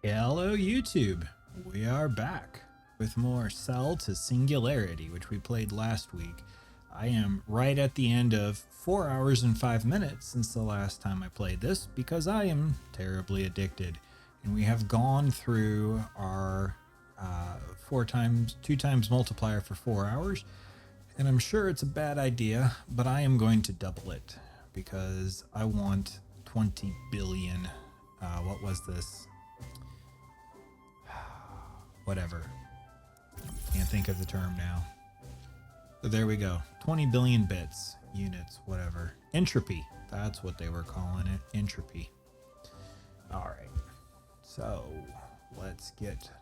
Hello YouTube, we are back with more Cell to Singularity, which we played last week. I am right at the end of 4 hours and 5 minutes since the last time I played this because I am terribly addicted. And we have gone through our 2 times multiplier for 4 hours. And I'm sure it's a bad idea, but I am going to double it because I want 20 billion. What was this? Whatever. Can't think of the term now. So there we go. 20 billion bits, units, whatever. Entropy. That's what they were calling it. Entropy. All right. So let's get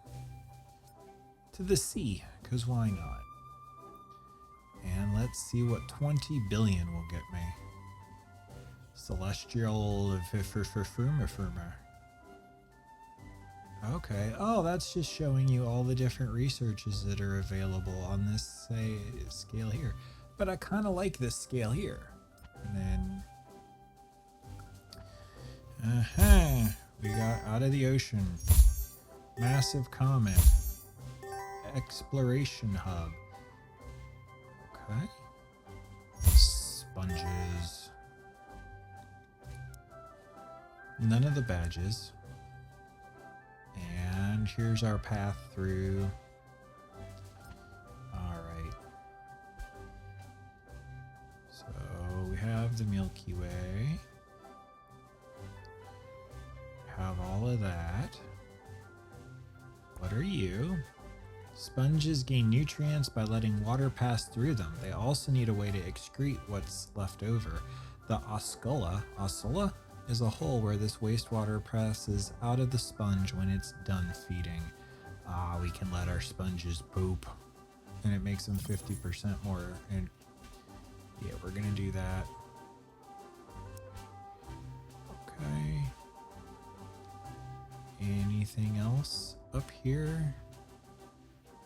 to the sea, because why not? And let's see what 20 billion will get me. Celestial firmer. Okay. Oh, that's just showing you all the different researches that are available on this scale here. But I kind of like this scale here. And then, we got out of the ocean, massive comet, exploration hub. Okay. Sponges. None of the badges. And here's our path through. Alright. So we have the Milky Way. Have all of that. What are you? Sponges gain nutrients by letting water pass through them. They also need a way to excrete what's left over. The oscula is a hole where this wastewater passes out of the sponge when it's done feeding. We can let our sponges poop, and it makes them 50% more. And yeah, we're gonna do that. Okay. Anything else up here?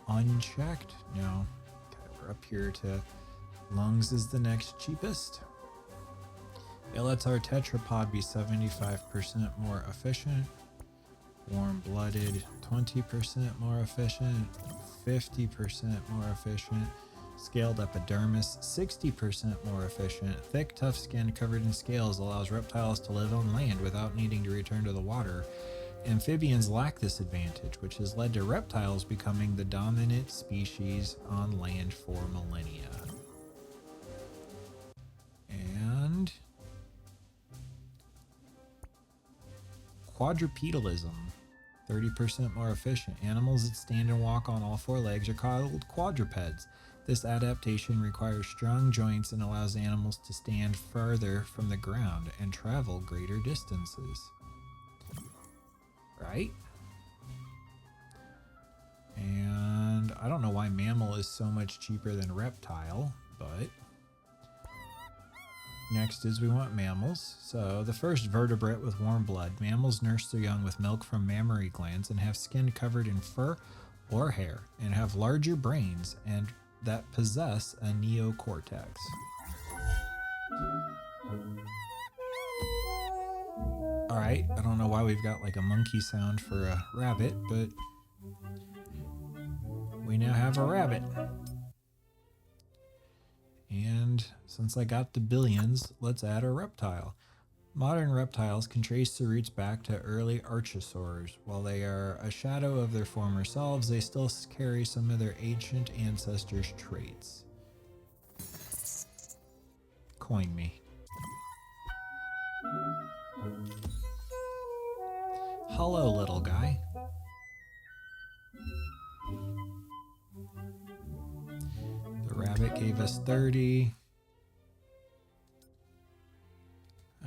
Unchecked? No. Okay, we're up here to lungs is the next cheapest. It lets our tetrapod be 75% more efficient. Warm-blooded, 20% more efficient. 50% more efficient. Scaled epidermis, 60% more efficient. Thick, tough skin covered in scales allows reptiles to live on land without needing to return to the water. Amphibians lack this advantage, which has led to reptiles becoming the dominant species on land for millennia. And quadrupedalism, 30% more efficient. Animals that stand and walk on all 4 legs are called quadrupeds. This adaptation requires strong joints and allows animals to stand farther from the ground and travel greater distances. Right? And I don't know why mammal is so much cheaper than reptile, but next is we want mammals. So the first vertebrate with warm blood. Mammals nurse their young with milk from mammary glands and have skin covered in fur or hair and have larger brains and that possess a neocortex. Alright, I don't know why we've got like a monkey sound for a rabbit, but we now have a rabbit. And since I got the billions, let's add a reptile. Modern reptiles can trace their roots back to early archosaurs. While they are a shadow of their former selves, they still carry some of their ancient ancestors' traits. Coin me. Hello, little guy. The rabbit gave us 30.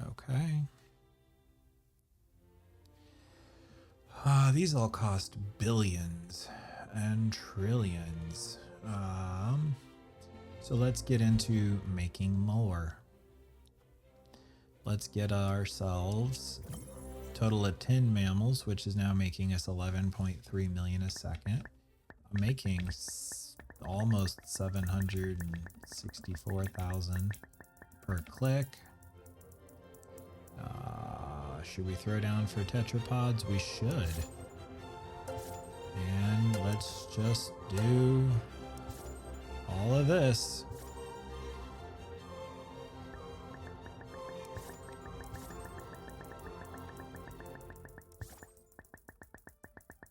Okay. These all cost billions and trillions. So let's get into making more. Let's get ourselves total of 10 mammals, which is now making us 11.3 million a second. I'm making almost 764,000 per click. Should we throw down for tetrapods? We should. And let's just do all of this.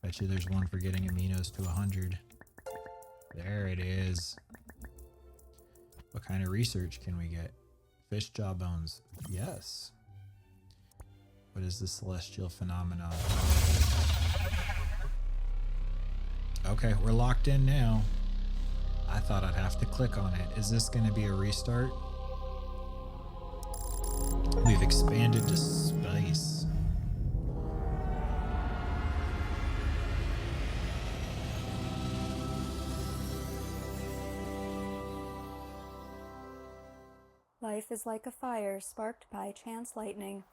Bet you there's one for getting aminos to 100. There it is. What kind of research can we get? Fish jaw bones. Yes. What is the celestial phenomenon? Okay, we're locked in now. I thought I'd have to click on it. Is this going to be a restart? We've expanded to space. Life is like a fire sparked by chance lightning.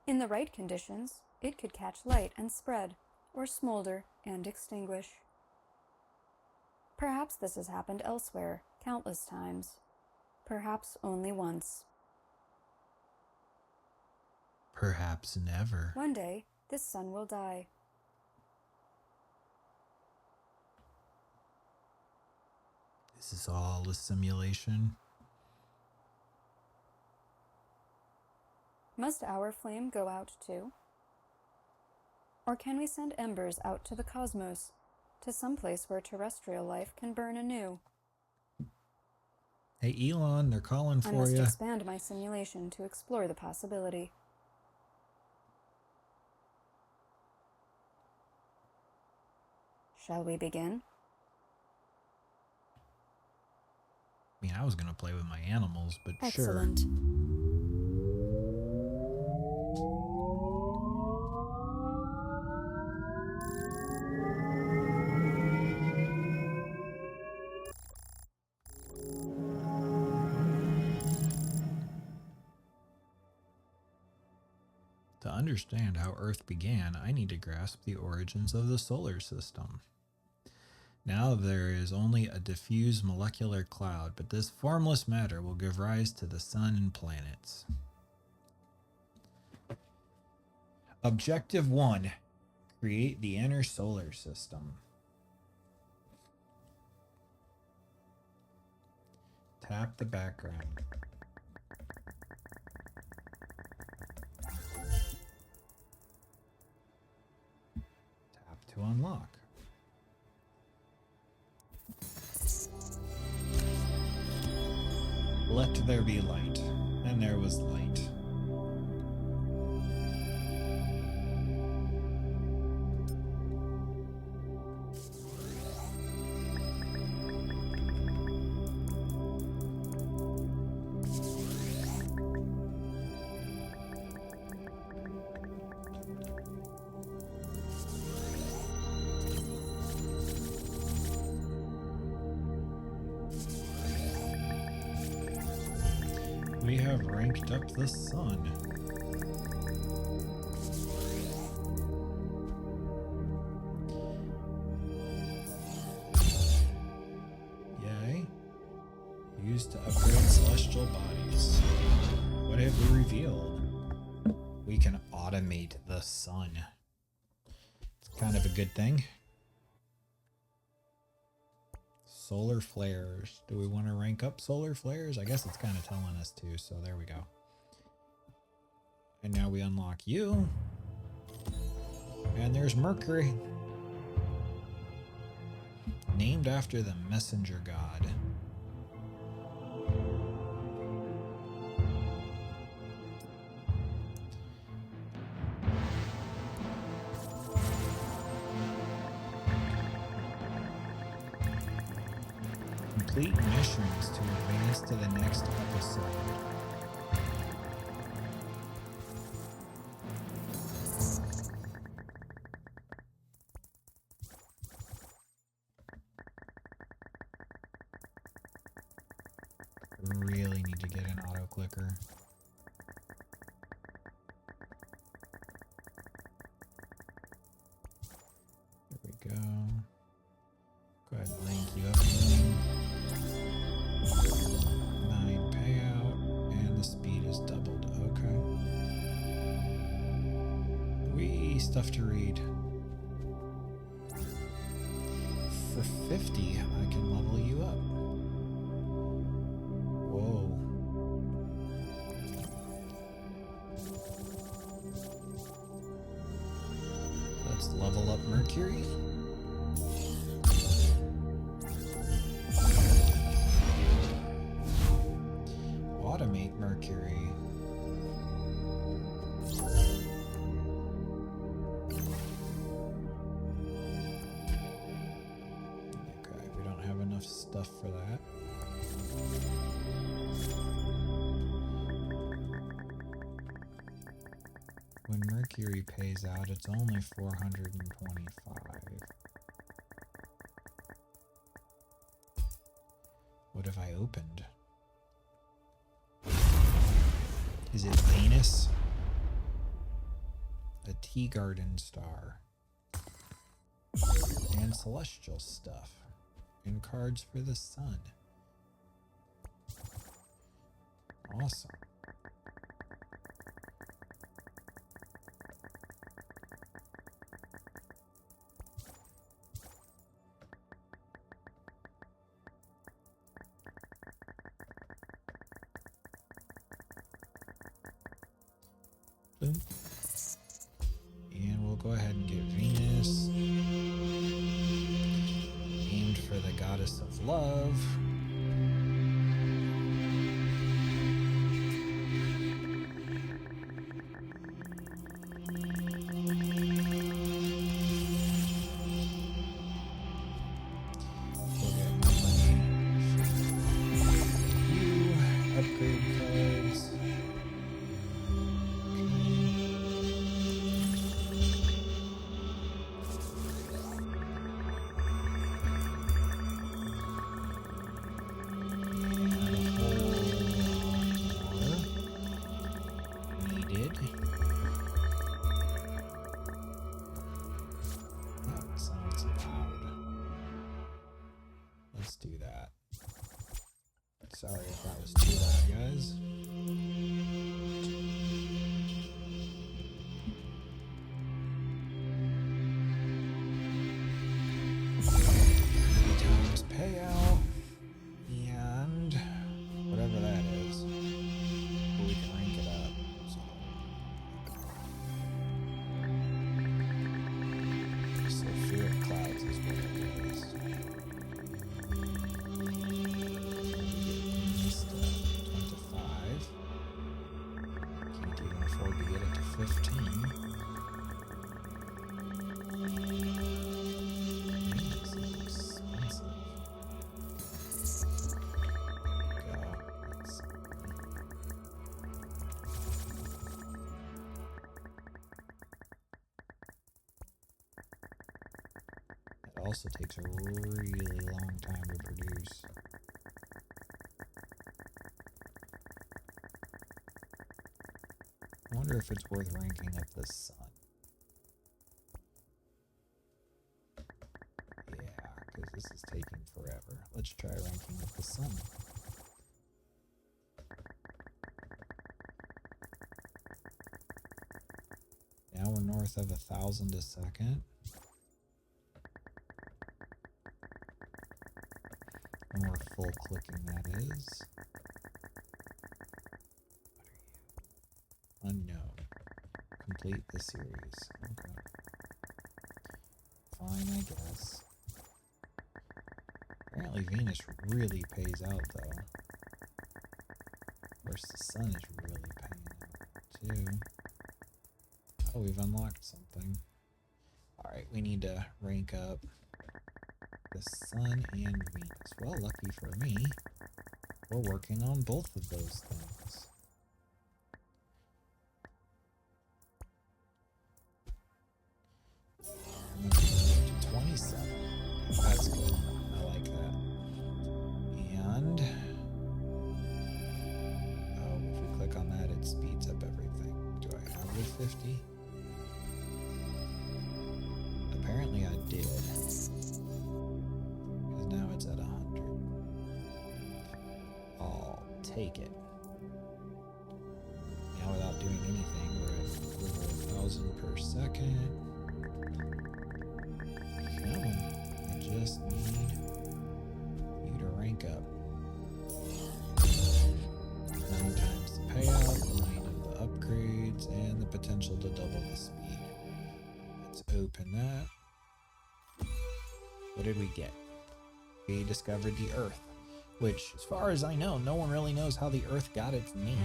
In the right conditions, it could catch light and spread, or smolder and extinguish. Perhaps this has happened elsewhere, countless times. Perhaps only once. Perhaps never. One day, this sun will die. This is all a simulation. Must our flame go out too? Or can we send embers out to the cosmos, to some place where terrestrial life can burn anew? Hey Elon, they're calling I for must you. expand my simulation to explore the possibility. Shall we begin? I mean, I was gonna play with my animals, but Excellent. sure. To understand how Earth began, I need to grasp the origins of the solar system. Now there is only a diffuse molecular cloud, but this formless matter will give rise to the sun and planets. Objective 1. Create the inner solar system. Tap the background. Tap to unlock. Let there be light. And there was light. We have ranked up the sun. Yay. Used to upgrade celestial bodies. What have we revealed? We can automate the sun. It's kind of a good thing. Solar flares. Do we want to rank up solar flares? I guess it's kind of telling us to, so there we go. And now we unlock you. And there's Mercury. Named after the messenger god. Complete missions to advance to the next episode. Really need to get an auto clicker. There we go. Go ahead and link you up. 9 payout, and the speed is doubled. Okay. Wee, stuff to read. for 50, I can level you up. Whoa. Let's level up Mercury. Automate Mercury. Okay, we don't have enough stuff for that. When Mercury pays out, it's only 425. What have I opened? Is it Venus? A tea garden star. And celestial stuff. And cards for the sun. Awesome. Boom. And we'll go ahead and get Venus. Named for the goddess of love. We'll get more money. You upgrade cards. That sounds loud. Let's do that. Sorry if that was too loud, guys. Times payout and whatever that is. But we can rank it up. So Sulfuric clouds is what it is. Missed 25. Can't even afford to get it to 15. This is expensive. Go. Let's see. It also takes a really long time to produce. I wonder if it's worth ranking up the sun. Yeah, because this is taking forever. Let's try ranking up the sun. Now we're north of 1,000 a second. And we're full clicking, that is. What are you? Unknown. Complete the series. Okay. Fine, I guess. Apparently Venus really pays out, though. Of course, the sun is really paying out, too. Oh, we've unlocked something. Alright, we need to rank up the sun and Venus. Well, lucky for me, we're working on both of those things. And then 27. That's good. I like that. And oh, if we click on that, it speeds up everything. Do I have the 50? Apparently I did. Because now it's at 100. I'll take it. Now without doing anything, we're at over 1,000 per second. Come on. I just need you to rank up. 9 times the payout, 9 of the upgrades, and the potential to double the speed. Let's open that. What did we get? We discovered the Earth, which, as far as I know, no one really knows how the Earth got its name.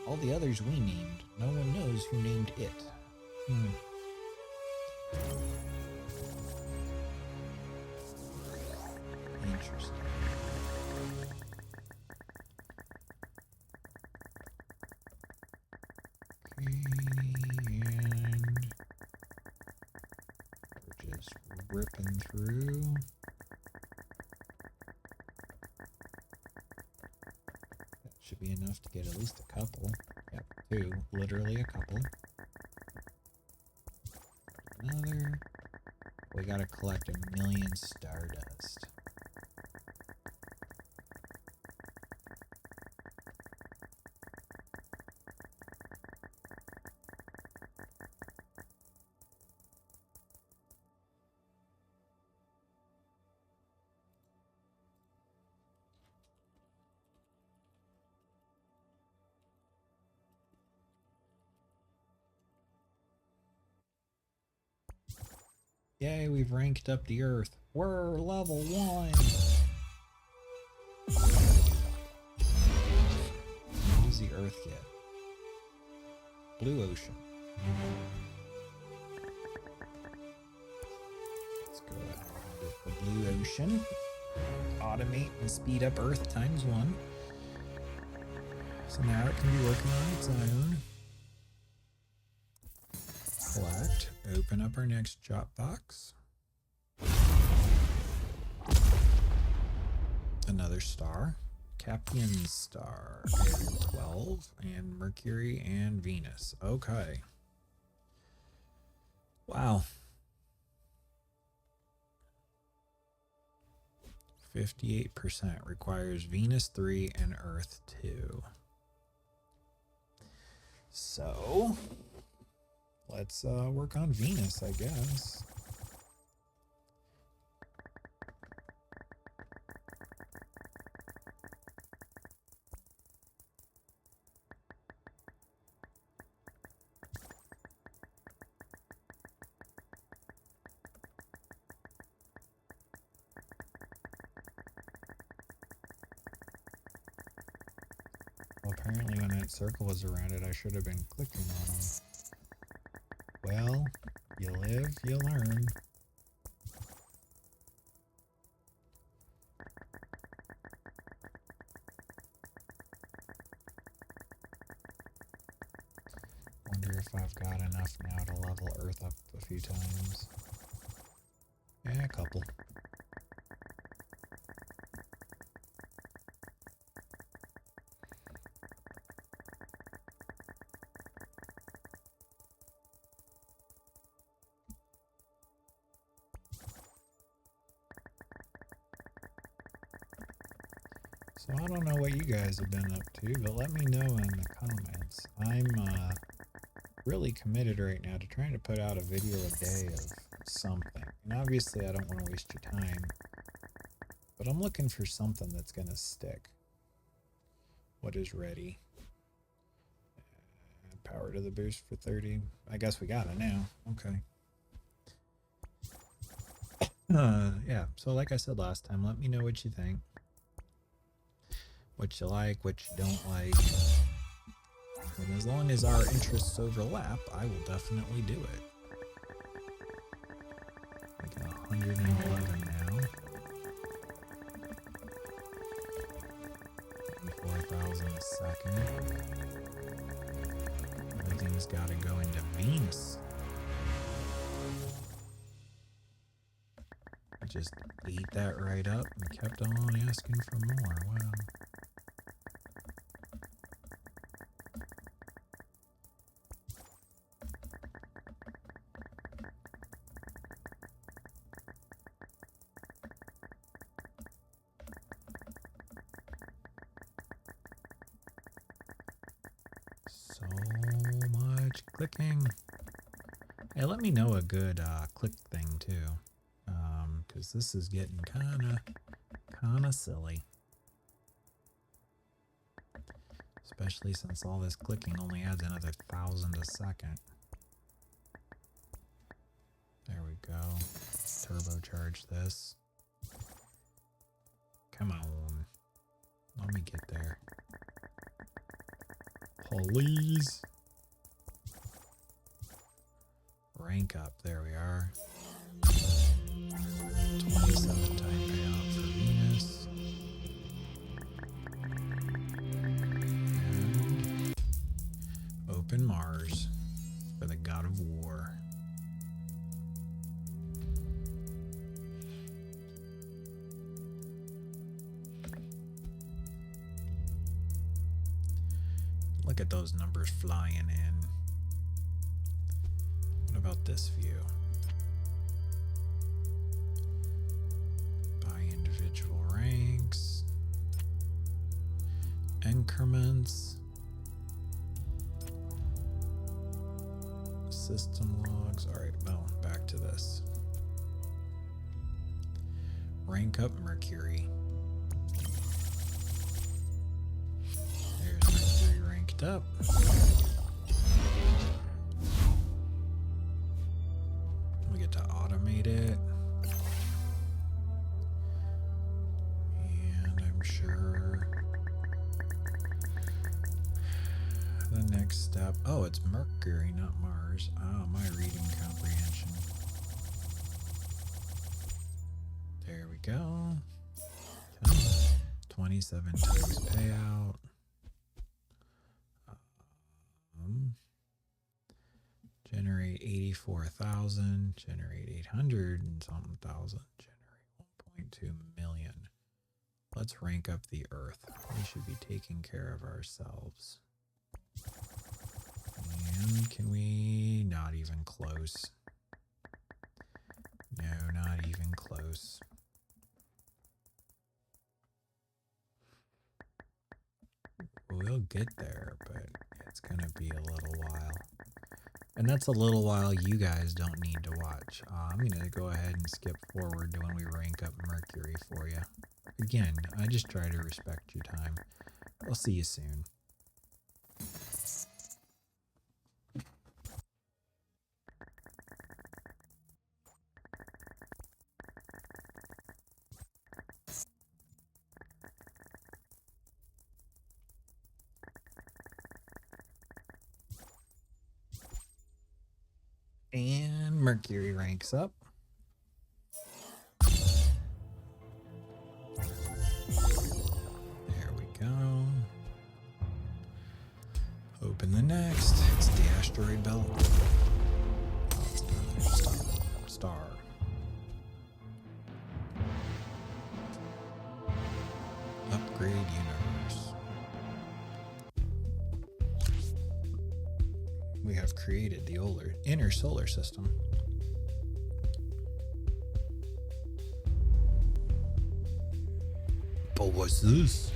All the others we named, no one knows who named it. Interesting. Okay, and we're just ripping through. That should be enough to get at least a couple. Yep, 2, literally a couple. Another. We gotta collect 1,000,000 stardust. Yay, we've ranked up the Earth. We're level 1! What does the Earth get? Blue ocean. Let's go ahead and get the blue ocean. Automate and speed up Earth times 1. So now it can be working on its own. Collect. Open up our next drop box. Another star. Captain star. And 12. And Mercury and Venus. Okay. Wow. 58% requires Venus 3 and Earth 2. So let's work on Venus, I guess. Well, apparently when that circle was around it, I should have been clicking on them. Well, you live, you learn. Wonder if I've got enough now to level Earth up a few times. Yeah, a couple. So I don't know what you guys have been up to, but let me know in the comments. I'm really committed right now to trying to put out a video a day of something. And obviously I don't want to waste your time, but I'm looking for something that's going to stick. What is ready? Power to the boost for 30. I guess we got it now. Okay. Yeah, so like I said last time, let me know what you think. What you like, what you don't like. And as long as our interests overlap, I will definitely do it. I got 111 now. 4,000 a second. Everything's got to go into Venus. I just ate that right up and kept on asking for more. Wow. So much clicking. Hey, let me know a good click thing too. because this is getting kind of silly. Especially since all this clicking only adds another 1,000 a second. There we go. Turbocharge this. Come on. Let me get there. Please. Rank up. There we are. 27 time payout for Venus. And open Mars for the god of war. Look at those numbers flying in. What about this view? By individual ranks. Increments. System logs. Alright, well, back to this. Rank up Mercury. There's Mercury ranked up. We get to automate it. And I'm sure the next step. Oh, it's Mercury, not Mars. Oh, my reading comprehension. There we go. 27 times payout. Generate 84,000. Generate 800 and something thousand. Generate 1.2 million. Let's rank up the Earth. We should be taking care of ourselves. And can we? Not even close. No, not even close. We'll get there, but it's going to be a little while. And that's a little while you guys don't need to watch. I'm going to go ahead and skip forward to when we rank up Mercury for you. Again, I just try to respect your time. I'll see you soon. And Mercury ranks up. There we go. Open the next. It's the asteroid belt. Oh, it's another star. Upgrade universe. We have created the inner solar system. But what's this?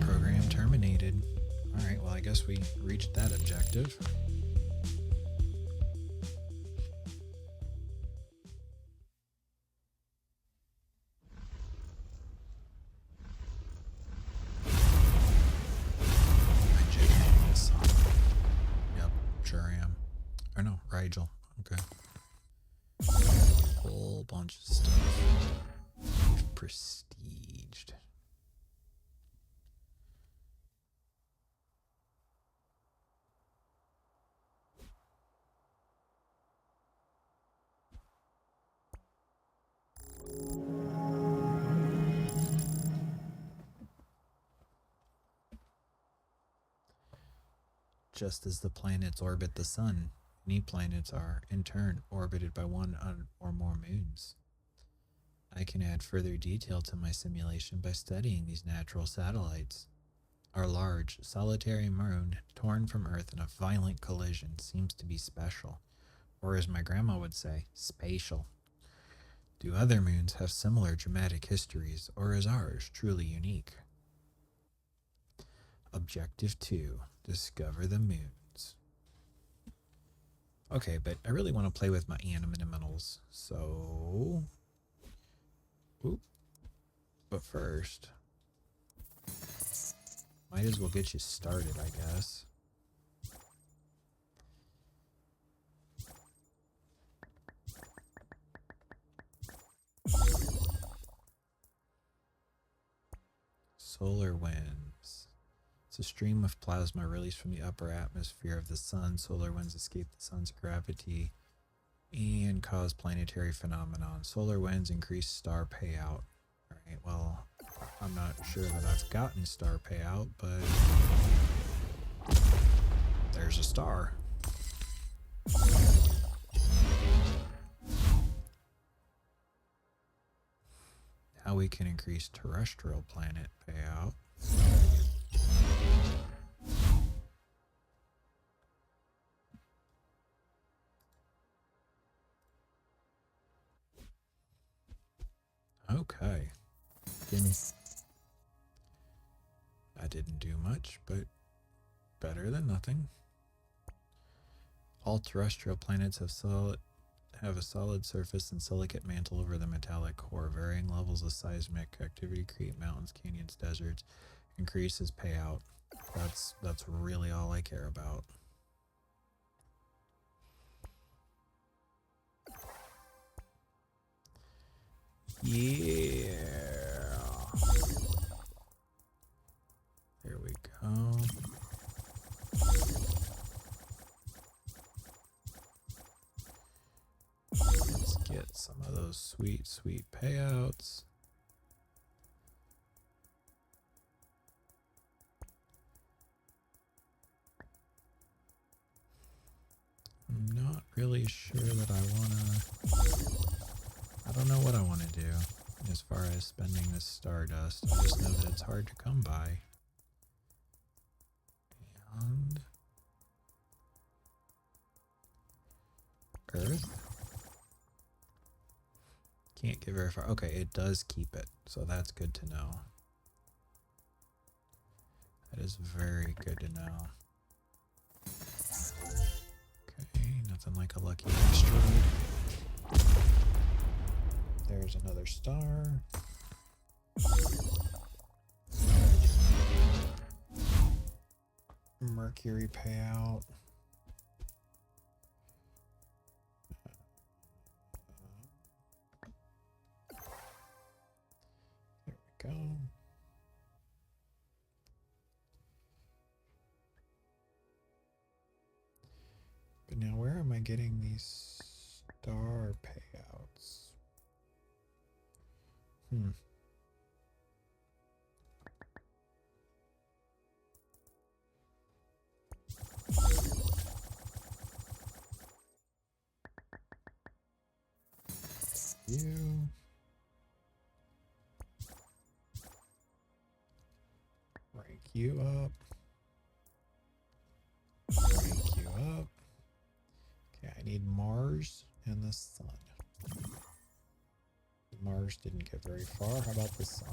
Program terminated. All right, well, I guess we reached that objective. Rigel. Okay. Whole bunch of stuff. We've prestiged. Just as the planets orbit the sun, many planets are, in turn, orbited by one or more moons. I can add further detail to my simulation by studying these natural satellites. Our large, solitary moon, torn from Earth in a violent collision, seems to be special, or as my grandma would say, spatial. Do other moons have similar dramatic histories, or is ours truly unique? Objective 2, discover the moons. Okay, but I really want to play with my animals, so... Oop. But first, might as well get you started, I guess. Solar winds. It's a stream of plasma released from the upper atmosphere of the sun. Solar winds escape the sun's gravity and cause planetary phenomenon. Solar winds increase star payout. Alright, well, I'm not sure that I've gotten star payout, but there's a star. Now we can increase terrestrial planet payout. Okay. That didn't do much, but better than nothing. All terrestrial planets have a solid surface and silicate mantle over the metallic core. Varying levels of seismic activity create mountains, canyons, deserts, increases payout. That's really all I care about. Yeah. There we go. Let's get some of those sweet, sweet payouts. I'm not really sure that I don't know what I want to do as far as spending this stardust. I just know that it's hard to come by. And Earth. Can't get very far. Okay, it does keep it, so that's good to know. That is very good to know. Okay, nothing like a lucky asteroid. There's another star. Mercury payout. There we go. But now where am I getting these star payouts? You. Rank you up. Rank you up. Okay, I need Mars and the sun. Mars didn't get very far. How about the sun?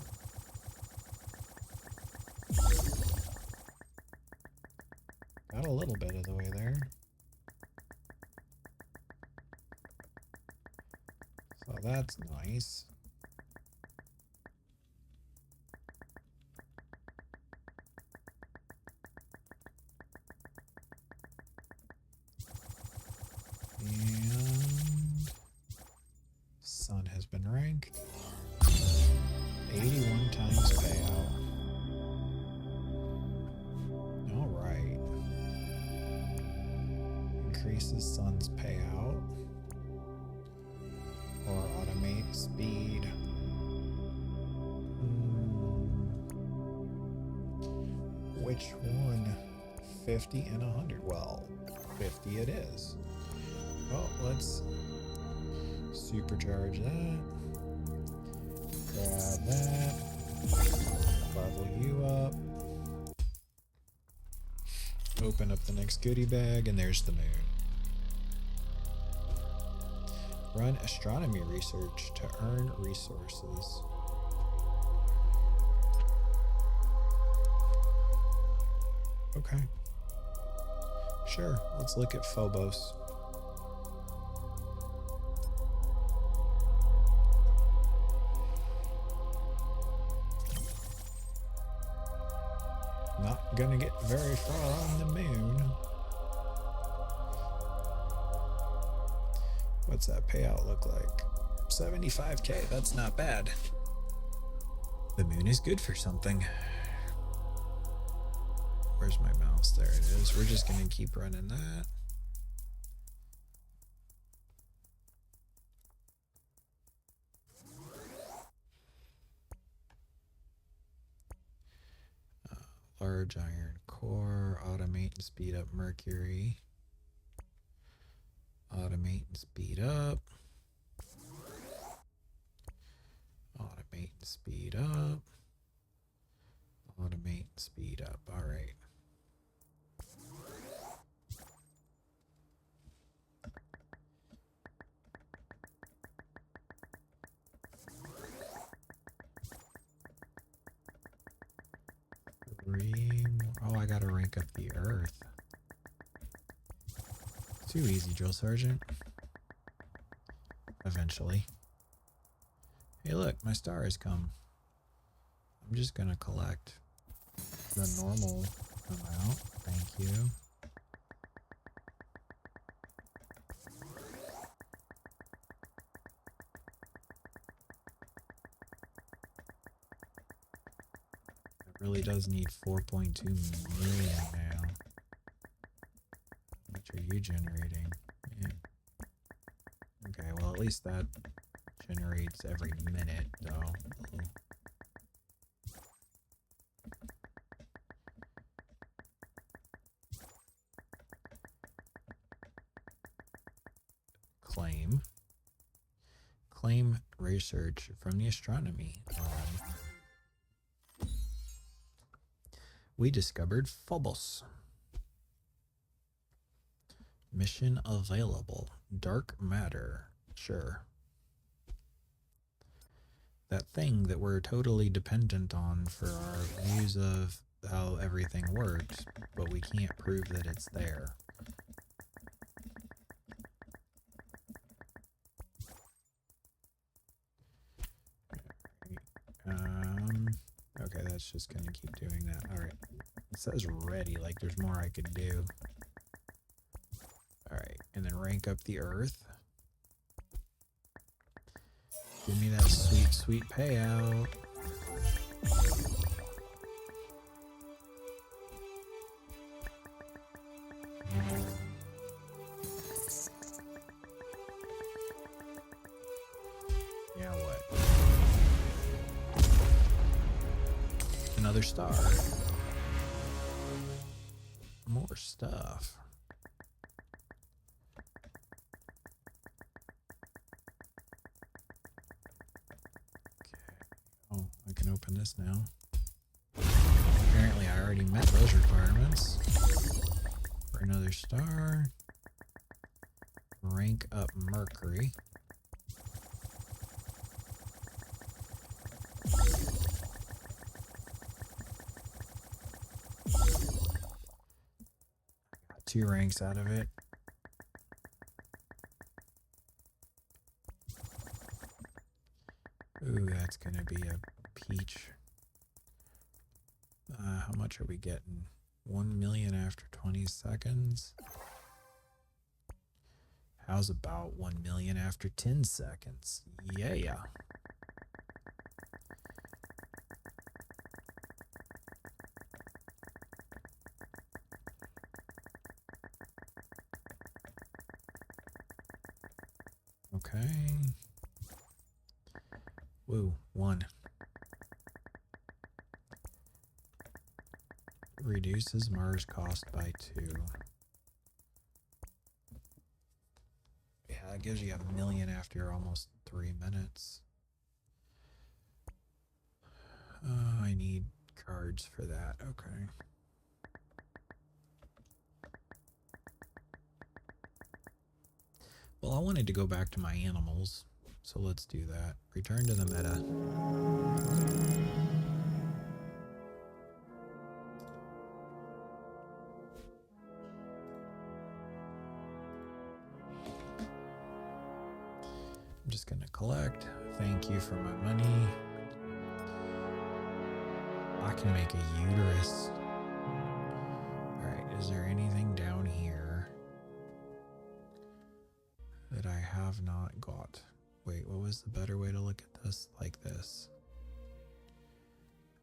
Got a little bit of the way there. So that's nice. And sun has been ranked. 81 times payout. Alright. Increases sun's payout. Or automate speed. Which one? 50 and 100. Well, 50 it is. Well, let's supercharge that. Grab that. Level you up. Open up the next goodie bag, and there's the moon. Run astronomy research to earn resources. Okay. Sure, let's look at Phobos. Not gonna get very far on the moon. What's that payout look like? 75k, that's not bad. The moon is good for something. Where's my mouse? There it is. We're just gonna keep running that. Large iron core, automate and speed up Mercury. Automate and speed up. Automate and speed up. Automate and speed up. All right. Oh, I gotta rank up the Earth. Too easy, Drill Sergeant. Eventually. Hey, look, my star has come. I'm just gonna collect the normal amount. Thank you. It really does need 4.2 million now. How much are you generating? Yeah. Okay, well, at least that generates every minute, though. Claim research from the astronomy. We discovered Phobos. Mission available. Dark matter. Sure. That thing that we're totally dependent on for our views of how everything works, but we can't prove that it's there. Okay, that's just gonna keep doing that. All right. It says ready, like there's more I could do. All right, and then rank up the Earth. Give me that sweet, sweet payout. Yeah, what? Another star. More stuff. Oh, I can open this now. Apparently I already met those requirements. For another star. Rank up Mercury. Got 2 ranks out of it. Ooh, that's gonna be a peach. How much are we getting? 1 million after 20 seconds. How's about 1 million after 10 seconds? Yeah. Okay. Woo, 1. Reduces Mars cost by 2. Yeah, that gives you 1 million after almost 3 minutes. I need cards for that. Okay. Well, I wanted to go back to my animals, so let's do that. Return to the meta. just going to collect. Thank you for my money. I can make a uterus. Alright, is there anything down here that I have not got? Wait, what was the better way to look at this? Like this.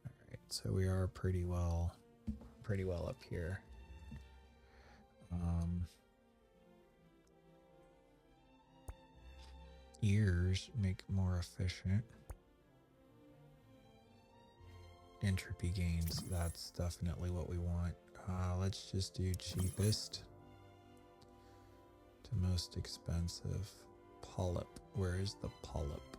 Alright, so we are pretty well up here. Ears make more efficient. Entropy gains, that's definitely what we want. Let's just do cheapest to most expensive. Polyp, where is the polyp?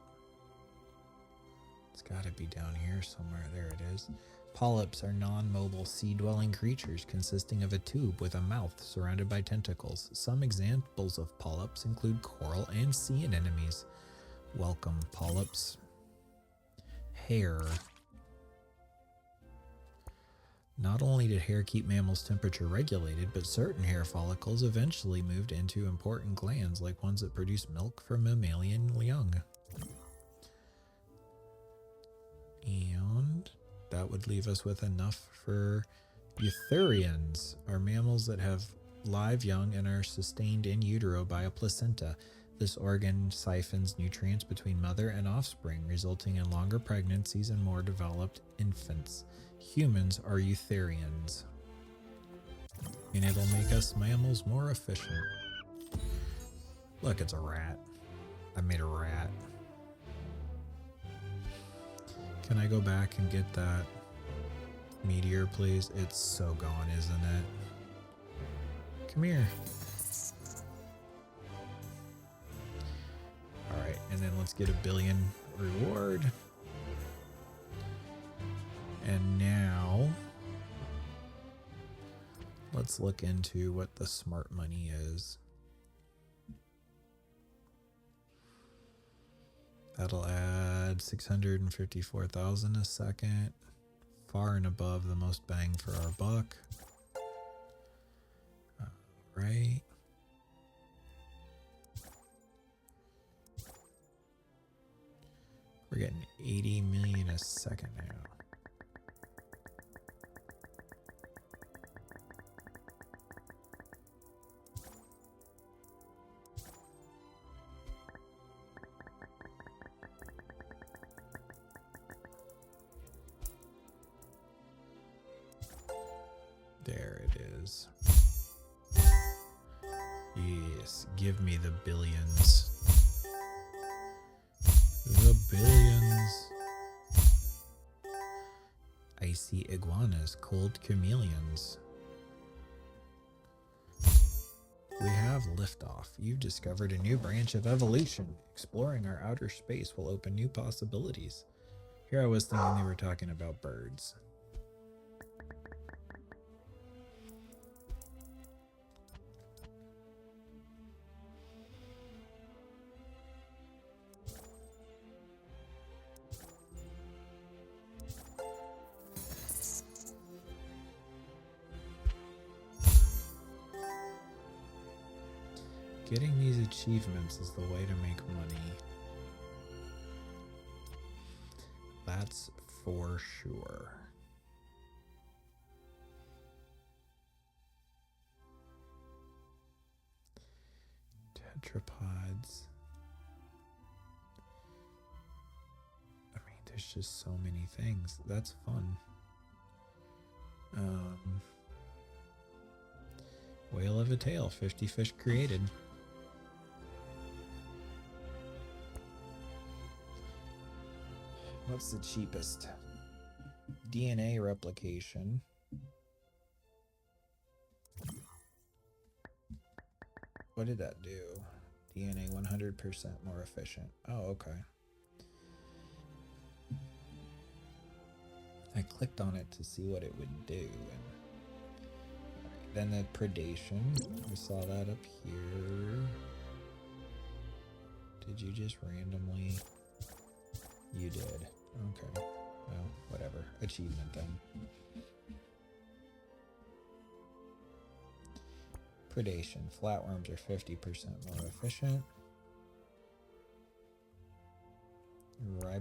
It's got to be down here somewhere. There it is. Polyps are non-mobile sea-dwelling creatures consisting of a tube with a mouth surrounded by tentacles. Some examples of polyps include coral and sea anemones. Welcome, polyps. Hair. Not only did hair keep mammals' temperature regulated, but certain hair follicles eventually moved into important glands, like ones that produce milk for mammalian young. And that would leave us with enough for eutherians, are mammals that have live young and are sustained in utero by a placenta. This organ siphons nutrients between mother and offspring, resulting in longer pregnancies and more developed infants. Humans are eutherians, and it'll make us mammals more efficient. Look, it's a rat. I made a rat. Can I go back and get that meteor, please? It's so gone, isn't it? Come here. Alright, and then let's get a 1 billion reward. And now, let's look into what the smart money is. That'll add 654,000 a second, far and above the most bang for our buck. Right. We're getting 80 million a second now. There it is. Yes, give me the billions. The billions. Icy iguanas, cold chameleons. We have liftoff. You've discovered a new branch of evolution. Exploring our outer space will open new possibilities. Here I was thinking they were talking about birds. Getting these achievements is the way to make money. That's for sure. Tetrapods. I mean, there's just so many things. That's fun. Whale of a tail, 50 fish created. What's the cheapest? DNA replication. What did that do? DNA 100% more efficient. Oh, okay. I clicked on it to see what it would do. And then the predation. I saw that up here. Did you just randomly? You did. Okay. Well, whatever. Achievement then. Predation. Flatworms are 50% more efficient.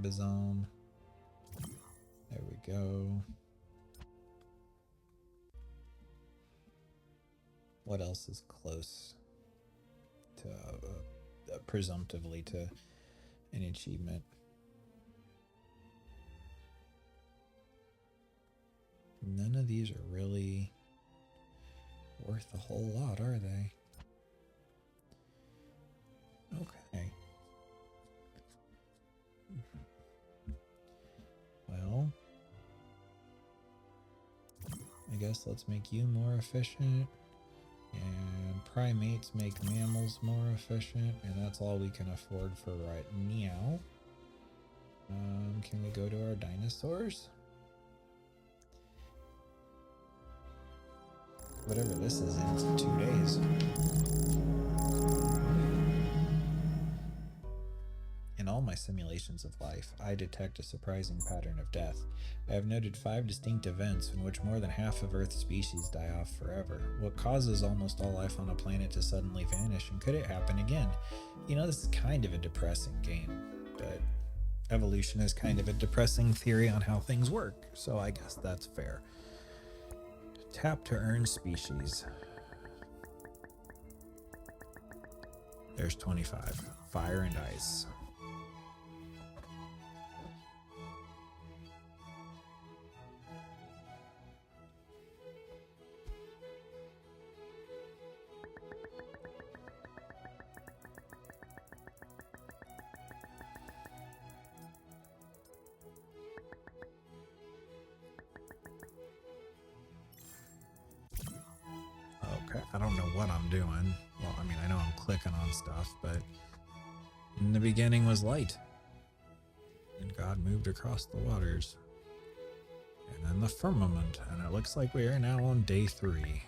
ribosome. There we go. What else is close to presumptively to an achievement? None of these are really worth a whole lot, are they? Okay. Well, I guess let's make you more efficient. And primates make mammals more efficient, and that's all we can afford for right now. Can we go to our dinosaurs? Whatever this is in 2 days. In all my simulations of life, I detect a surprising pattern of death. I have noted 5 distinct events in which more than half of Earth's species die off forever. What causes almost all life on a planet to suddenly vanish, and could it happen again? You know, this is kind of a depressing game, but evolution is kind of a depressing theory on how things work, so I guess that's fair. Tap to earn species. There's 25. Fire and ice. Okay, I don't know what I'm doing. Well, I mean, I know I'm clicking on stuff, but in the beginning was light. And God moved across the waters. And then the firmament. And it looks like we are now on day 3.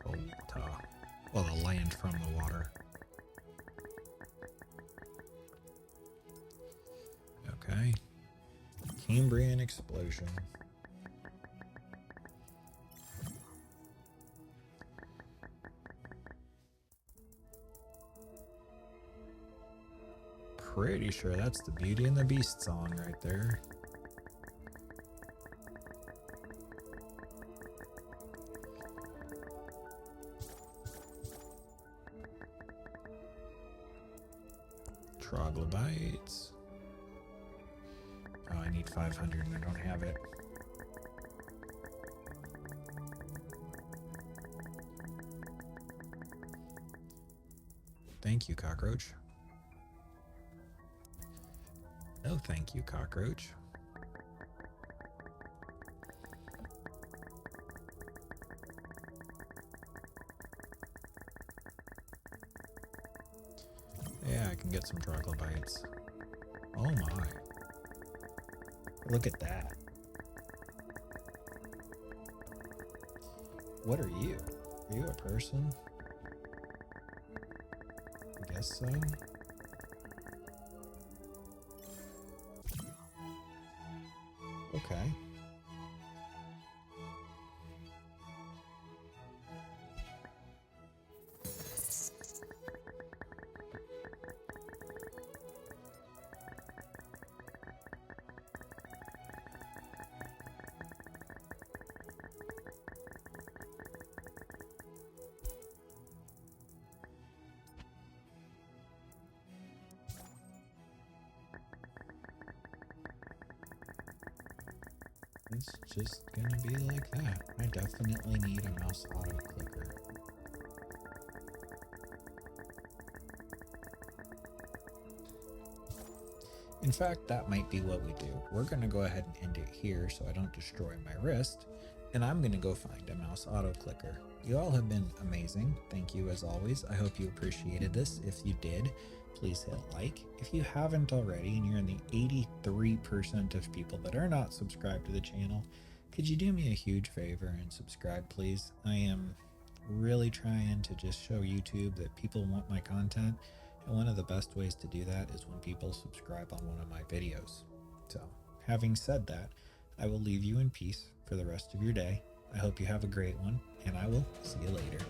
Well, the land from the water. Okay. Cambrian explosion. Pretty sure that's the Beauty and the Beast song right there. Troglobites. Oh, I need 500 and I don't have it. Thank you, cockroach. No, thank you, cockroach. Yeah, I can get some troglobites. Oh my. Look at that. What are you? Are you a person? I guess so. Okay. It's just gonna be like that. I definitely need a mouse auto clicker. In fact, that might be what we do. We're gonna go ahead and end it here so I don't destroy my wrist, and I'm gonna go find a mouse auto clicker. You all have been amazing. Thank you as always. I hope you appreciated this. If you did, please hit like. If you haven't already and you're in the 83% of people that are not subscribed to the channel, could you do me a huge favor and subscribe, please? I am really trying to just show YouTube that people want my content, and one of the best ways to do that is when people subscribe on one of my videos. So, having said that, I will leave you in peace for the rest of your day. I hope you have a great one, and I will see you later.